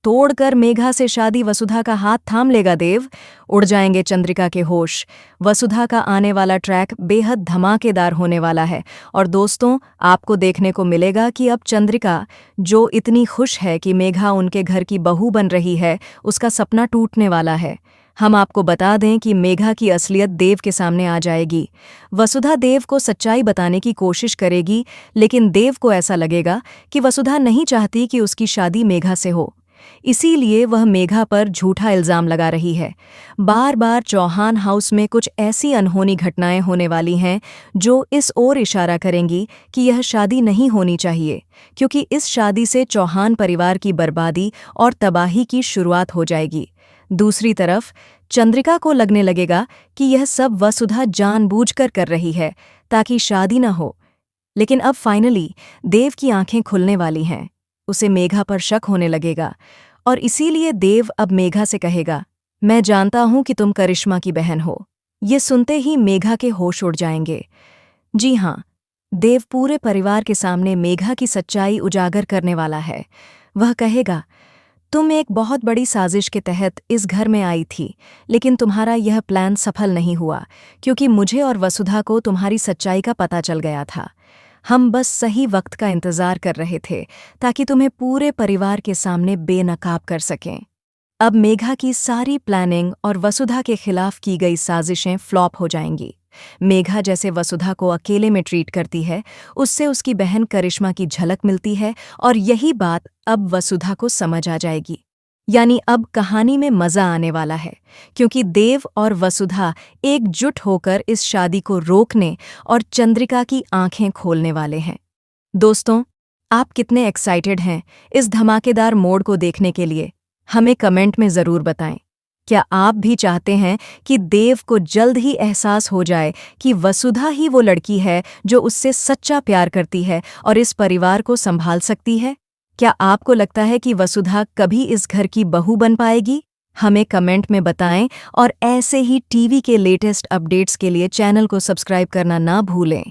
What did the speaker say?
तोड़कर मेघा से शादी वसुधा का हाथ थाम लेगा देव। उड़ जाएंगे चंद्रिका के होश। वसुधा का आने वाला ट्रैक बेहद धमाकेदार होने वाला है। और दोस्तों, आपको देखने को मिलेगा कि अब चंद्रिका, जो इतनी खुश है कि मेघा उनके घर की बहू बन रही है, उसका सपना टूटने वाला है। हम आपको बता दें कि मेघा की असलियत देव के सामने आ जाएगी। वसुधा देव को सच्चाई बताने की कोशिश करेगी, लेकिन देव को ऐसा लगेगा कि वसुधा नहीं चाहती कि उसकी शादी मेघा से हो। इसीलिए वह मेघा पर झूठा इल्जाम लगा रही है। बार बार चौहान हाउस में कुछ ऐसी अनहोनी घटनाएं होने वाली हैं जो इस ओर इशारा करेंगी कि यह शादी नहीं होनी चाहिए, क्योंकि इस शादी से चौहान परिवार की बर्बादी और तबाही की शुरुआत हो जाएगी। दूसरी तरफ चंद्रिका को लगने लगेगा कि यह सब वसुधा जानबूझकर कर रही है ताकि शादी न हो। लेकिन अब फाइनली देव की आंखें खुलने वाली हैं। उसे मेघा पर शक होने लगेगा और इसीलिए देव अब मेघा से कहेगा, मैं जानता हूं कि तुम करिश्मा की बहन हो। ये सुनते ही मेघा के होश उड़ जाएंगे। जी हाँ, देव पूरे परिवार के सामने मेघा की सच्चाई उजागर करने वाला है। वह कहेगा, तुम एक बहुत बड़ी साजिश के तहत इस घर में आई थी, लेकिन तुम्हारा यह प्लान सफल नहीं हुआ, क्योंकि मुझे और वसुधा को तुम्हारी सच्चाई का पता चल गया था। हम बस सही वक्त का इंतजार कर रहे थे ताकि तुम्हें पूरे परिवार के सामने बेनकाब कर सकें। अब मेघा की सारी प्लानिंग और वसुधा के खिलाफ की गई साजिशें फ्लॉप हो जाएंगी। मेघा जैसे वसुधा को अकेले में ट्रीट करती है, उससे उसकी बहन करिश्मा की झलक मिलती है और यही बात अब वसुधा को समझ आ जाएगी। यानी अब कहानी में मजा आने वाला है, क्योंकि देव और वसुधा एकजुट होकर इस शादी को रोकने और चंद्रिका की आंखें खोलने वाले हैं। दोस्तों, आप कितने एक्साइटेड हैं इस धमाकेदार मोड़ को देखने के लिए? हमें कमेंट में ज़रूर बताएं। क्या आप भी चाहते हैं कि देव को जल्द ही एहसास हो जाए कि वसुधा ही वो लड़की है जो उससे सच्चा प्यार करती है और इस परिवार को संभाल सकती है? क्या आपको लगता है कि वसुधा कभी इस घर की बहू बन पाएगी? हमें कमेंट में बताएं और ऐसे ही टीवी के लेटेस्ट अपडेट्स के लिए चैनल को सब्सक्राइब करना ना भूलें।